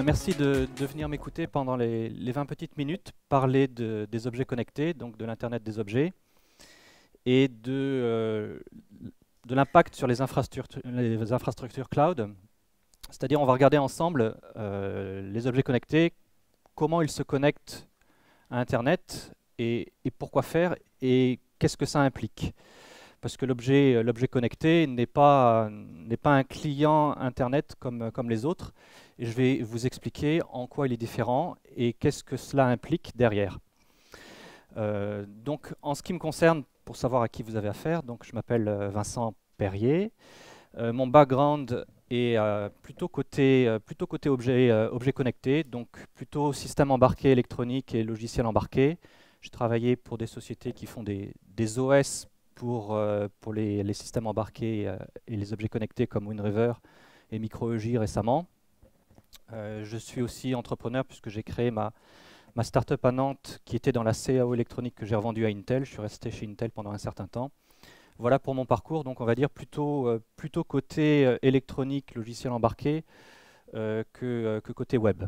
Merci de venir m'écouter pendant les 20 petites minutes, parler des objets connectés, donc de l'Internet des objets, et de l'impact sur les infrastructures cloud. C'est-à-dire, on va regarder ensemble les objets connectés, comment ils se connectent à Internet, et pourquoi faire, et qu'est-ce que ça implique. Parce que l'objet connecté n'est pas un client Internet comme les autres. Et je vais vous expliquer en quoi il est différent et qu'est-ce que cela implique derrière. Donc, en ce qui me concerne, pour savoir à qui vous avez affaire, donc je m'appelle Vincent Perrier. Mon background est plutôt côté objet connecté, donc plutôt système embarqué électronique et logiciel embarqué. J'ai travaillé pour des sociétés qui font des OS pour les systèmes embarqués et les objets connectés comme Wind River et MicroEJ récemment. Je suis aussi entrepreneur puisque j'ai créé ma start-up à Nantes qui était dans la CAO électronique que j'ai revendue à Intel. Je suis resté chez Intel pendant un certain temps. Voilà pour mon parcours, donc on va dire plutôt côté électronique, logiciel embarqué que côté web.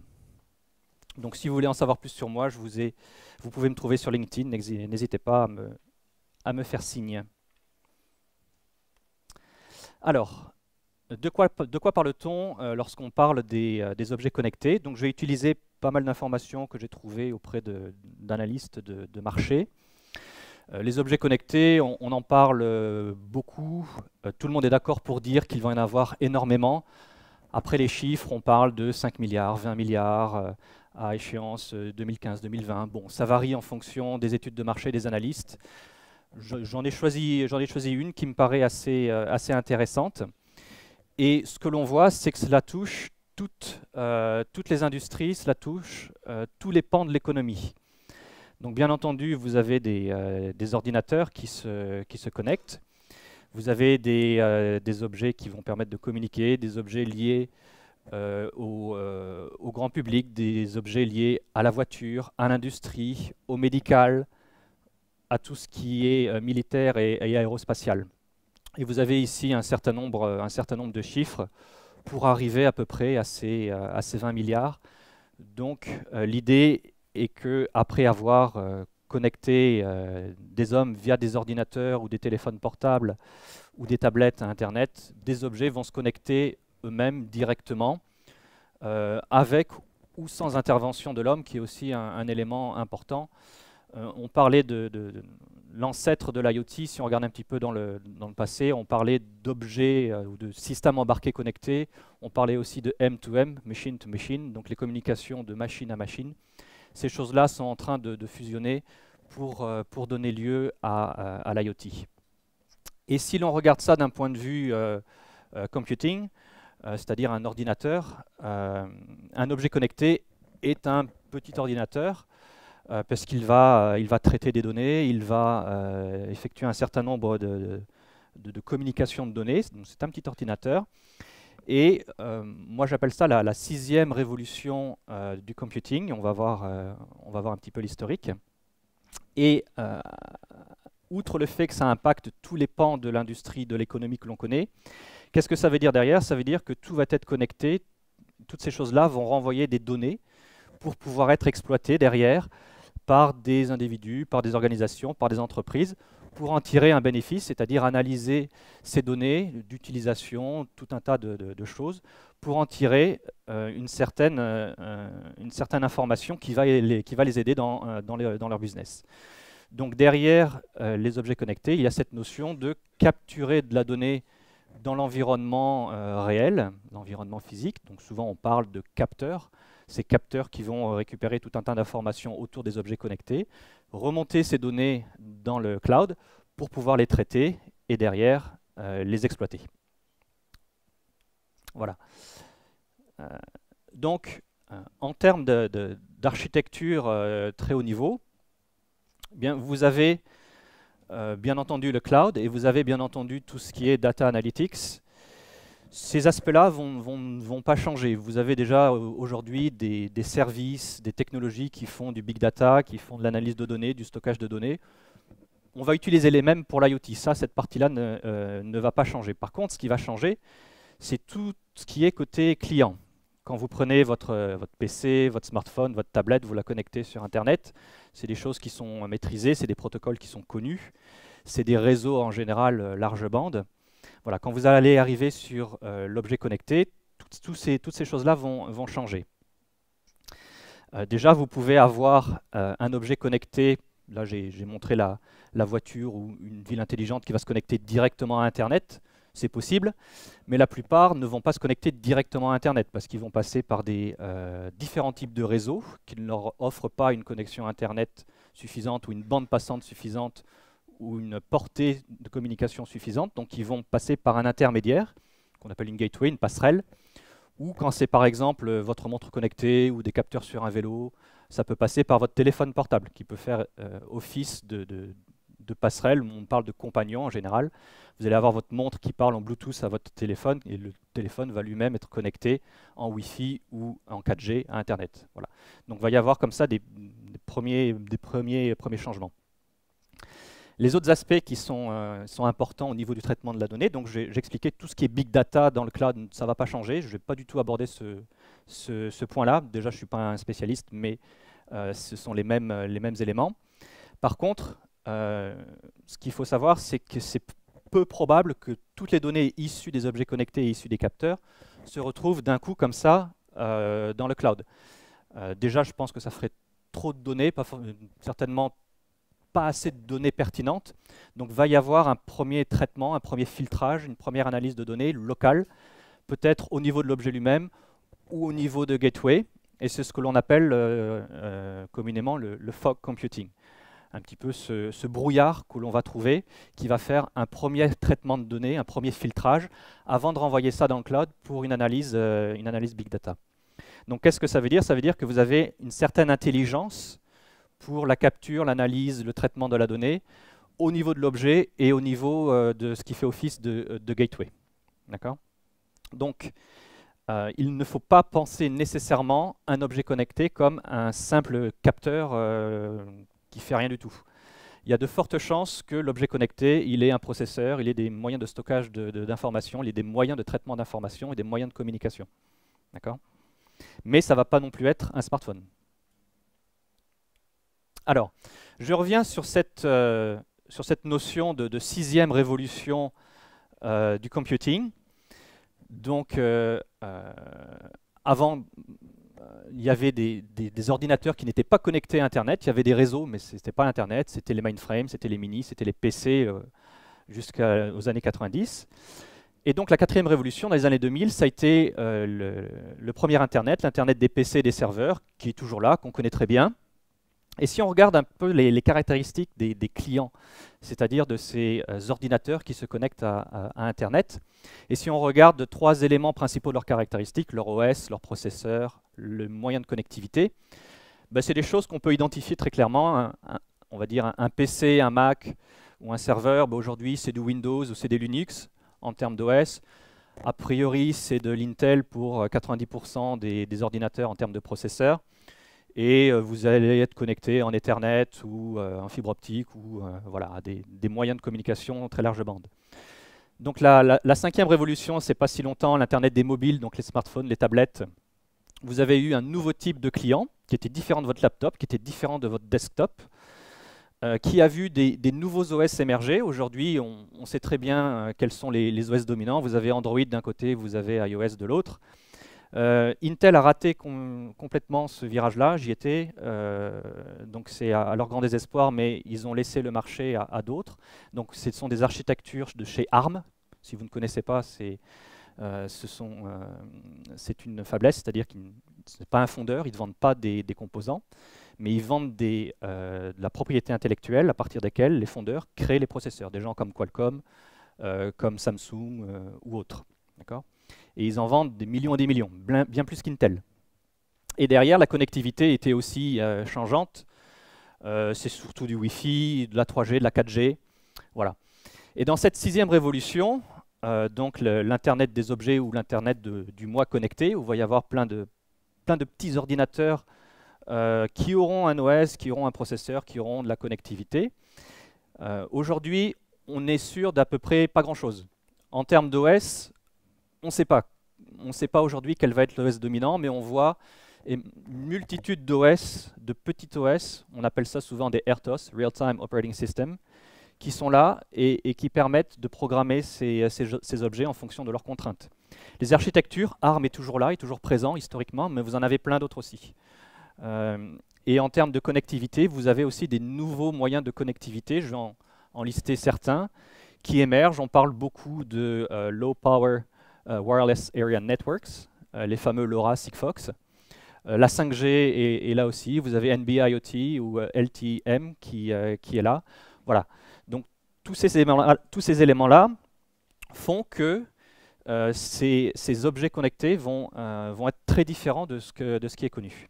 Donc si vous voulez en savoir plus sur moi, vous pouvez me trouver sur LinkedIn, n'hésitez pas à me faire signe. Alors, de quoi parle-t-on lorsqu'on parle des objets connectés? Donc je vais utiliser pas mal d'informations que j'ai trouvées auprès d'analystes de marché. Les objets connectés, on en parle beaucoup. Tout le monde est d'accord pour dire qu'il va y en avoir énormément. Après les chiffres, on parle de 5 milliards, 20 milliards à échéance 2015-2020. Bon, ça varie en fonction des études de marché des analystes. J'en ai choisi une qui me paraît assez intéressante. Et ce que l'on voit, c'est que cela touche toutes les industries, cela touche tous les pans de l'économie. Donc bien entendu, vous avez des ordinateurs qui se connectent. Vous avez des objets qui vont permettre de communiquer, des objets liés au grand public, des objets liés à la voiture, à l'industrie, au médical, à tout ce qui est militaire et aérospatial. Et vous avez ici un certain nombre de chiffres pour arriver à peu près à ces 20 milliards. Donc l'idée est qu'après avoir connecté des hommes via des ordinateurs ou des téléphones portables ou des tablettes à Internet, des objets vont se connecter eux-mêmes directement avec ou sans intervention de l'homme, qui est aussi un élément important. On parlait de l'ancêtre de l'IoT, si on regarde un petit peu dans le passé, on parlait d'objets ou de systèmes embarqués connectés, on parlait aussi de M2M, machine to machine, donc les communications de machine à machine. Ces choses-là sont en train de fusionner pour donner lieu à l'IoT. Et si l'on regarde ça d'un point de vue computing, c'est-à-dire un ordinateur, un objet connecté est un petit ordinateur parce qu'il va traiter des données, il va effectuer un certain nombre de communications de données, donc c'est un petit ordinateur. Et moi j'appelle ça la 6e révolution du computing. On va voir un petit peu l'historique. Et outre le fait que ça impacte tous les pans de l'industrie, de l'économie que l'on connaît, qu'est-ce que ça veut dire derrière? Ça veut dire que tout va être connecté, toutes ces choses-là vont renvoyer des données pour pouvoir être exploitées derrière par des individus, par des organisations, par des entreprises, pour en tirer un bénéfice, c'est-à-dire analyser ces données d'utilisation, tout un tas de choses, pour en tirer une certaine information qui va les aider dans leur business. Donc derrière les objets connectés, il y a cette notion de capturer de la donnée dans l'environnement réel, l'environnement physique. Donc souvent on parle de capteurs. Ces capteurs qui vont récupérer tout un tas d'informations autour des objets connectés, remonter ces données dans le cloud pour pouvoir les traiter et derrière les exploiter. Voilà. Donc, en termes d'architecture très haut niveau, bien, vous avez bien entendu le cloud et vous avez bien entendu tout ce qui est data analytics. Ces aspects-là vont pas changer. Vous avez déjà aujourd'hui des services, des technologies qui font du big data, qui font de l'analyse de données, du stockage de données. On va utiliser les mêmes pour l'IoT. Ça, cette partie-là ne va pas changer. Par contre, ce qui va changer, c'est tout ce qui est côté client. quand vous prenez votre PC, votre smartphone, votre tablette, vous la connectez sur Internet, c'est des choses qui sont maîtrisées, c'est des protocoles qui sont connus, c'est des réseaux en général large bande. Voilà, quand vous allez arriver sur l'objet connecté, toutes ces choses-là vont changer. Déjà, vous pouvez avoir un objet connecté. Là, j'ai montré la voiture ou une ville intelligente qui va se connecter directement à Internet. C'est possible, mais la plupart ne vont pas se connecter directement à Internet parce qu'ils vont passer par des différents types de réseaux qui ne leur offrent pas une connexion Internet suffisante ou une bande passante suffisante ou une portée de communication suffisante. Donc, ils vont passer par un intermédiaire qu'on appelle une gateway, une passerelle. Ou quand c'est par exemple votre montre connectée ou des capteurs sur un vélo, ça peut passer par votre téléphone portable qui peut faire office de passerelle. On parle de compagnon en général. Vous allez avoir votre montre qui parle en Bluetooth à votre téléphone et le téléphone va lui-même être connecté en Wi-Fi ou en 4G à Internet. Voilà. Donc il va y avoir comme ça des premiers changements. Les autres aspects qui sont importants au niveau du traitement de la donnée, donc j'ai expliqué tout ce qui est big data dans le cloud, ça ne va pas changer. Je ne vais pas du tout aborder ce point-là. Déjà, je ne suis pas un spécialiste, mais ce sont les mêmes éléments. Par contre, ce qu'il faut savoir, c'est que c'est peu probable que toutes les données issues des objets connectés et issues des capteurs se retrouvent d'un coup comme ça dans le cloud. Déjà, je pense que ça ferait trop de données, certainement pas assez de données pertinentes. Donc, il va y avoir un premier traitement, un premier filtrage, une première analyse de données locale, peut-être au niveau de l'objet lui-même ou au niveau de gateway. Et c'est ce que l'on appelle communément le fog computing. Un petit peu ce brouillard que l'on va trouver, qui va faire un premier traitement de données, un premier filtrage, avant de renvoyer ça dans le cloud pour une analyse big data. Donc, qu'est-ce que ça veut dire? Ça veut dire que vous avez une certaine intelligence pour la capture, l'analyse, le traitement de la donnée au niveau de l'objet et au niveau de ce qui fait office de gateway. D'accord? Donc, il ne faut pas penser nécessairement un objet connecté comme un simple capteur qui ne fait rien du tout. Il y a de fortes chances que l'objet connecté, il ait un processeur, il ait des moyens de stockage d'informations, il ait des moyens de traitement d'informations et des moyens de communication. D'accord? Mais ça ne va pas non plus être un smartphone. Alors, je reviens sur cette notion de sixième révolution du computing. Donc, avant, il y avait des ordinateurs qui n'étaient pas connectés à Internet. Il y avait des réseaux, mais ce n'était pas Internet. C'était les mainframes, c'était les minis, c'était les PC jusqu'aux années 90. Et donc, la quatrième révolution, dans les années 2000, ça a été le premier Internet, l'Internet des PC et des serveurs, qui est toujours là, qu'on connaît très bien. Et si on regarde un peu les caractéristiques des clients, c'est-à-dire de ces ordinateurs qui se connectent à Internet, et si on regarde trois éléments principaux de leurs caractéristiques, leur OS, leur processeur, le moyen de connectivité, ben c'est des choses qu'on peut identifier très clairement. On va dire un PC, un Mac ou un serveur, ben aujourd'hui c'est du Windows ou c'est des Linux en termes d'OS. A priori, c'est de l'Intel pour 90% des ordinateurs en termes de processeurs. Et vous allez être connecté en Ethernet ou en fibre optique ou voilà, à des moyens de communication très large bande. Donc la cinquième révolution, c'est pas si longtemps, l'Internet des mobiles, donc les smartphones, les tablettes. Vous avez eu un nouveau type de client qui était différent de votre laptop, qui était différent de votre desktop, qui a vu des nouveaux OS émerger. Aujourd'hui, on sait très bien quels sont les OS dominants. Vous avez Android d'un côté, vous avez iOS de l'autre. Intel a raté complètement ce virage-là, j'y étais, donc c'est à leur grand désespoir, mais ils ont laissé le marché à d'autres. Donc ce sont des architectures de chez ARM. Si vous ne connaissez pas, c'est une faiblesse, c'est-à-dire que ce n'est pas un fondeur, ils ne vendent pas des composants, mais ils vendent de la propriété intellectuelle à partir desquelles les fondeurs créent les processeurs, des gens comme Qualcomm, comme Samsung ou autres. D'accord ? Et ils en vendent des millions et des millions, bien plus qu'Intel. Et derrière, la connectivité était aussi changeante. C'est surtout du Wi-Fi, de la 3G, de la 4G. Voilà. Et dans cette sixième révolution, donc l'Internet des objets ou l'Internet du moi connecté, où il va y avoir plein de petits ordinateurs qui auront un OS, qui auront un processeur, qui auront de la connectivité. Aujourd'hui, on est sûr d'à peu près pas grand-chose. En termes d'OS, on ne sait pas. on ne sait pas aujourd'hui quel va être l'OS dominant, mais on voit une multitude d'OS, de petits OS, on appelle ça souvent des RTOS, Real-Time Operating System, qui sont là et qui permettent de programmer ces objets en fonction de leurs contraintes. Les architectures, ARM est toujours là, est toujours présent historiquement, mais vous en avez plein d'autres aussi. Et en termes de connectivité, vous avez aussi des nouveaux moyens de connectivité, je vais en lister certains, qui émergent. On parle beaucoup de Low Power Wireless Area Networks, les fameux LoRa, Sigfox. La 5G est là aussi, vous avez NB-IoT ou LTE-M qui est là. Voilà. Donc tous ces éléments-là font que ces objets connectés vont être très différents de ce qui est connu.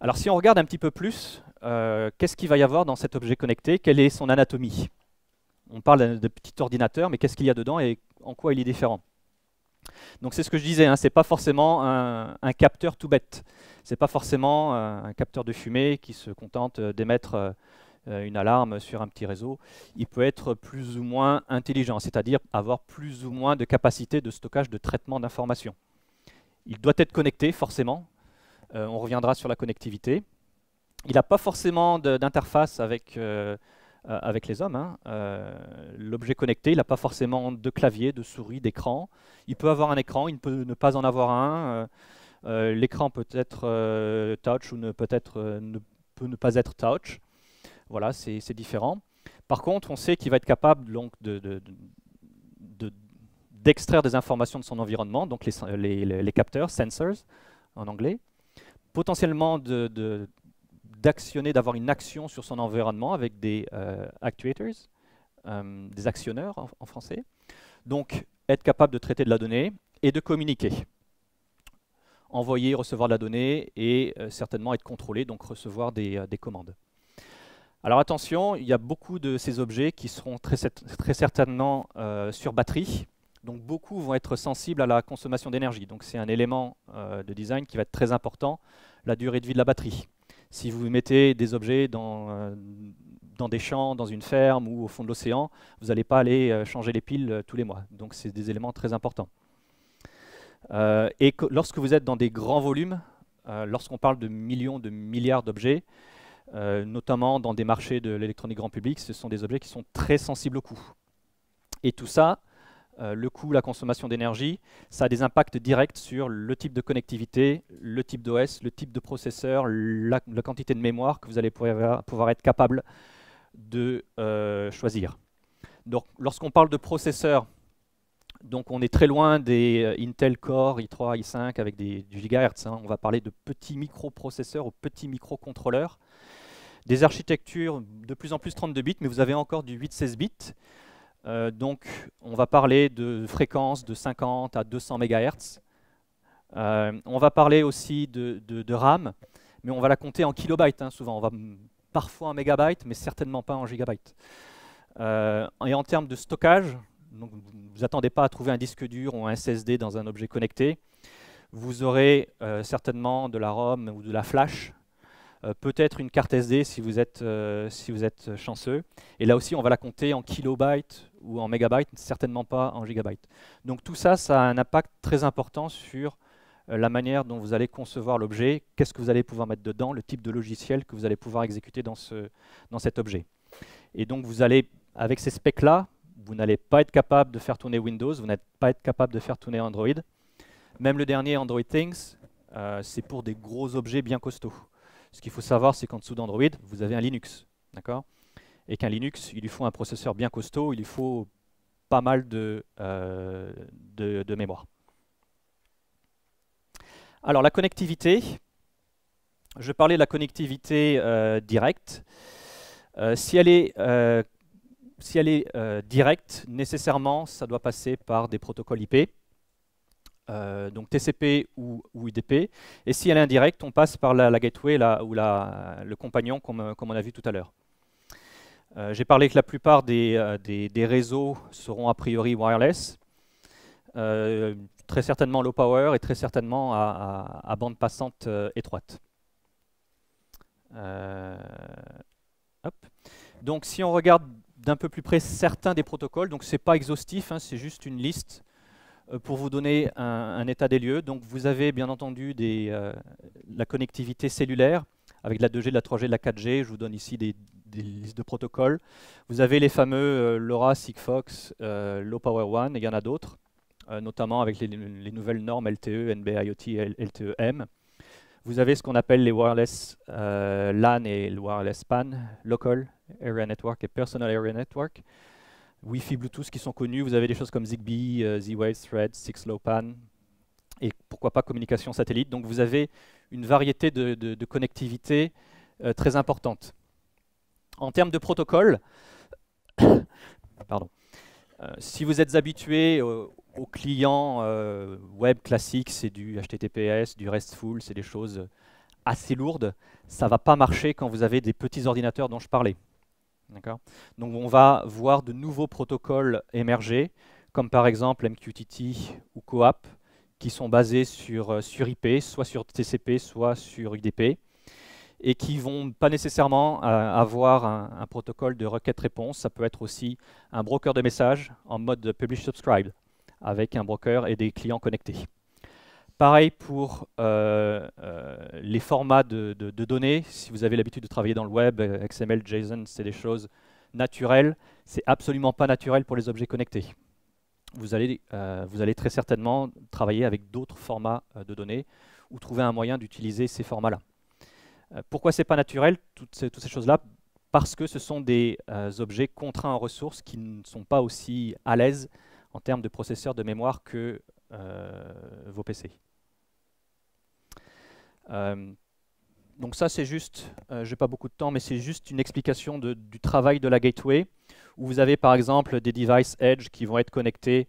Alors si on regarde un petit peu plus, qu'est-ce qu'il va y avoir dans cet objet connecté? Quelle est son anatomie? On parle de petit ordinateur, mais qu'est-ce qu'il y a dedans et en quoi il est différent? Donc c'est ce que je disais, hein, ce n'est pas forcément un capteur tout bête. Ce n'est pas forcément un capteur de fumée qui se contente d'émettre une alarme sur un petit réseau. Il peut être plus ou moins intelligent, c'est-à-dire avoir plus ou moins de capacité de stockage, de traitement d'informations. Il doit être connecté, forcément. On reviendra sur la connectivité. Il n'a pas forcément d'interface avec les hommes. Hein. L'objet connecté, il n'a pas forcément de clavier, de souris, d'écran. Il peut avoir un écran, il peut ne pas en avoir un. L'écran peut être touch ou peut ne pas être touch. Voilà, c'est différent. Par contre, on sait qu'il va être capable donc, d'extraire des informations de son environnement, donc les capteurs, sensors en anglais, potentiellement d'actionner, d'avoir une action sur son environnement avec des actuators, des actionneurs en français. Donc, être capable de traiter de la donnée et de communiquer. Envoyer, recevoir de la donnée et certainement être contrôlé, donc recevoir des commandes. Alors attention, il y a beaucoup de ces objets qui seront très certainement sur batterie. Donc beaucoup vont être sensibles à la consommation d'énergie. Donc c'est un élément de design qui va être très important, la durée de vie de la batterie. Si vous mettez des objets dans des champs, dans une ferme ou au fond de l'océan, vous n'allez pas aller changer les piles tous les mois. Donc c'est des éléments très importants. Et lorsque vous êtes dans des grands volumes, lorsqu'on parle de millions, de milliards d'objets, notamment dans des marchés de l'électronique grand public, ce sont des objets qui sont très sensibles au coût. Et tout ça, le coût, la consommation d'énergie, ça a des impacts directs sur le type de connectivité, le type d'OS, le type de processeur, la quantité de mémoire que vous allez pouvoir être capable de choisir. Donc, lorsqu'on parle de processeurs, donc on est très loin des Intel Core, i3, i5 avec du gigahertz. Hein. On va parler de petits microprocesseurs ou petits microcontrôleurs. Des architectures de plus en plus 32 bits, mais vous avez encore du 8-16 bits. Donc on va parler de fréquences de 50 à 200 MHz. On va parler aussi de RAM, mais on va la compter en kilobytes. Hein, souvent, on va parfois en mégabytes, mais certainement pas en gigabytes. Et en termes de stockage, donc vous n'attendez pas à trouver un disque dur ou un SSD dans un objet connecté. Vous aurez certainement de la ROM ou de la flash, peut-être une carte SD si vous êtes chanceux. Et là aussi, on va la compter en kilobytes ou en mégabytes, certainement pas en gigabytes. Donc tout ça, ça a un impact très important sur la manière dont vous allez concevoir l'objet, qu'est-ce que vous allez pouvoir mettre dedans, le type de logiciel que vous allez pouvoir exécuter dans cet objet. Et donc vous allez, avec ces specs-là, vous n'allez pas être capable de faire tourner Windows, vous n'êtes pas être capable de faire tourner Android. Même le dernier Android Things, c'est pour des gros objets bien costauds. Ce qu'il faut savoir, c'est qu'en dessous d'Android, vous avez un Linux, d'accord? Et qu'un Linux, il lui faut un processeur bien costaud, il lui faut pas mal de mémoire. Alors la connectivité, je parlais de la connectivité directe. Si elle est directe, nécessairement, ça doit passer par des protocoles IP, donc TCP ou UDP. Et si elle est indirecte, on passe par la gateway ou le compagnon, comme on a vu tout à l'heure. J'ai parlé que la plupart des réseaux seront a priori wireless, très certainement low power et très certainement à bande passante étroite. Hop. Donc si on regarde d'un peu plus près certains des protocoles, donc c'est pas exhaustif, hein, c'est juste une liste pour vous donner un état des lieux. Donc vous avez bien entendu la connectivité cellulaire avec de la 2G, de la 3G, de la 4G. Je vous donne ici des listes de protocoles. Vous avez les fameux LoRa, Sigfox, Low Power One, et il y en a d'autres, notamment avec les nouvelles normes LTE, NB-IoT et LTE-M. Vous avez ce qu'on appelle les wireless LAN et le wireless PAN, Local Area Network et Personal Area Network. Wi-Fi, Bluetooth qui sont connus. Vous avez des choses comme Zigbee, Z-Wave, Thread, 6LoWPAN et pourquoi pas communication satellite. Donc vous avez une variété de connectivité très importante. En termes de protocole, pardon, si vous êtes habitué aux clients web classiques, c'est du HTTPS, du RESTful, c'est des choses assez lourdes. Ça ne va pas marcher quand vous avez des petits ordinateurs dont je parlais. Donc on va voir de nouveaux protocoles émerger, comme par exemple MQTT ou CoAP, qui sont basés sur IP, soit sur TCP, soit sur UDP, et qui ne vont pas nécessairement avoir un protocole de requête-réponse. Ça peut être aussi un broker de messages en mode publish-subscribe, avec un broker et des clients connectés. Pareil pour les formats de données. Si vous avez l'habitude de travailler dans le web, XML, JSON, c'est des choses naturelles. C'est absolument pas naturel pour les objets connectés. Vous allez très certainement travailler avec d'autres formats de données ou trouver un moyen d'utiliser ces formats-là. Pourquoi c'est pas naturel, toutes ces choses-là? Parce que ce sont des objets contraints en ressources qui ne sont pas aussi à l'aise en termes de processeur de mémoire que vos PC. Donc ça c'est juste, j'ai pas beaucoup de temps, mais c'est juste une explication du travail de la gateway, où vous avez par exemple des devices Edge qui vont être connectés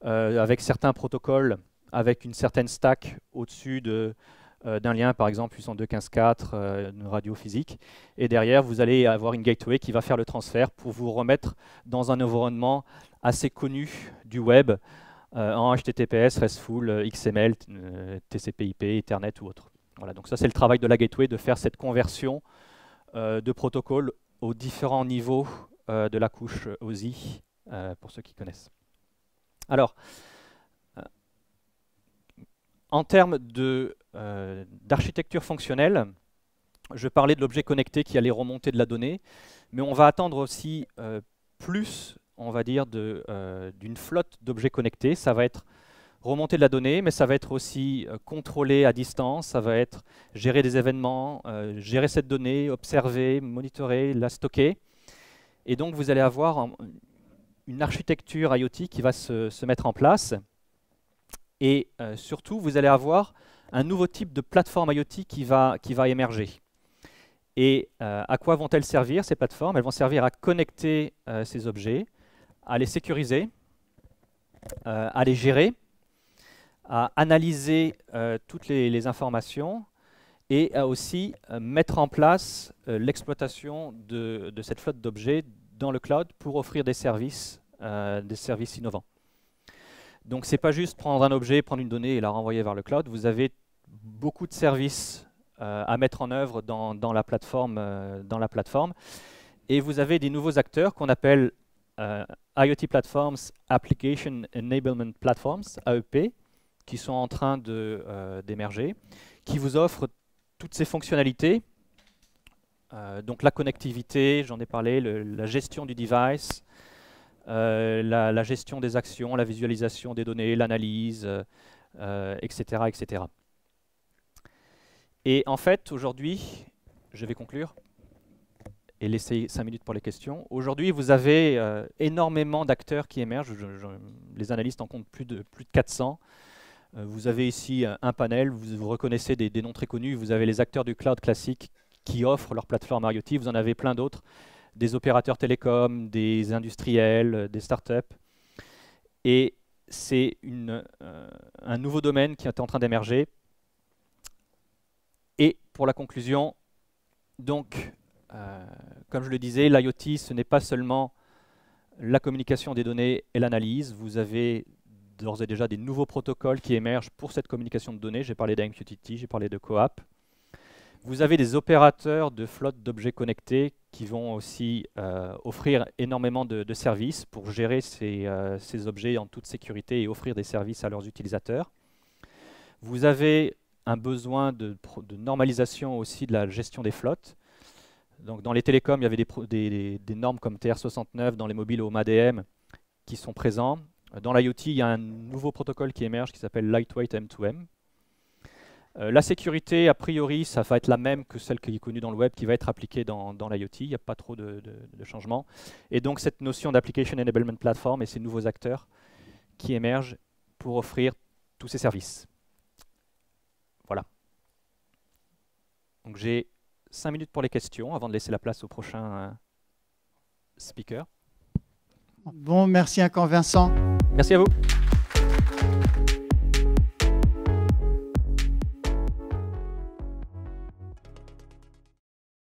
avec certains protocoles, avec une certaine stack au-dessus d'un lien, par exemple 802.15.4, une radio physique, et derrière vous allez avoir une gateway qui va faire le transfert pour vous remettre dans un environnement assez connu du web, en HTTPS, RESTful, XML, TCP/IP, Ethernet ou autre. Voilà, donc ça c'est le travail de la gateway, de faire cette conversion de protocoles aux différents niveaux de la couche OSI, pour ceux qui connaissent. Alors, en termes d'architecture fonctionnelle, je parlais de l'objet connecté qui allait remonter de la donnée, mais on va attendre aussi plus, on va dire, d'une flotte d'objets connectés. Ça va être remonter de la donnée, mais ça va être aussi contrôler à distance, ça va être gérer des événements, gérer cette donnée, observer, monitorer, la stocker. Et donc vous allez avoir une architecture IoT qui va se mettre en place. Et surtout, vous allez avoir un nouveau type de plateforme IoT qui va émerger. Et à quoi vont-elles servir, ces plateformes? Elles vont servir à connecter ces objets, à les sécuriser, à les gérer, à analyser toutes les informations et à aussi mettre en place l'exploitation de cette flotte d'objets dans le cloud pour offrir des services innovants. Donc ce n'est pas juste prendre un objet, prendre une donnée et la renvoyer vers le cloud. Vous avez beaucoup de services à mettre en œuvre dans la plateforme. Et vous avez des nouveaux acteurs qu'on appelle IoT Platforms, Application Enablement Platforms, AEP, qui sont en train d'émerger, qui vous offrent toutes ces fonctionnalités, donc la connectivité, j'en ai parlé, la gestion du device, la gestion des actions, la visualisation des données, l'analyse, etc., etc. Et en fait, aujourd'hui, je vais conclure et laisser 5 minutes pour les questions. Aujourd'hui, vous avez énormément d'acteurs qui émergent. Les analystes en comptent plus de 400. Vous avez ici un panel, vous reconnaissez des noms très connus. Vous avez les acteurs du cloud classique qui offrent leur plateforme IoT. Vous en avez plein d'autres, des opérateurs télécoms, des industriels, des startups. Et c'est un nouveau domaine qui est en train d'émerger. Et pour la conclusion, donc, comme je le disais, l'IoT, ce n'est pas seulement la communication des données et l'analyse. Vous avez d'ores et déjà des nouveaux protocoles qui émergent pour cette communication de données. J'ai parlé d'MQTT, j'ai parlé de CoAP. Vous avez des opérateurs de flotte d'objets connectés qui vont aussi offrir énormément de services pour gérer ces objets en toute sécurité et offrir des services à leurs utilisateurs. Vous avez un besoin de normalisation aussi de la gestion des flottes. Donc, dans les télécoms, il y avait des normes comme TR69, dans les mobiles Home ADM qui sont présents. Dans l'IoT, il y a un nouveau protocole qui émerge qui s'appelle Lightweight M2M. La sécurité, a priori, ça va être la même que celle qui est connue dans le web, qui va être appliquée dans l'IoT. Il n'y a pas trop de changements. Et donc, cette notion d'Application Enablement Platform et ces nouveaux acteurs qui émergent pour offrir tous ces services. Voilà. Donc, j'ai 5 minutes pour les questions avant de laisser la place au prochain speaker. Bon, merci encore Vincent. Merci à vous.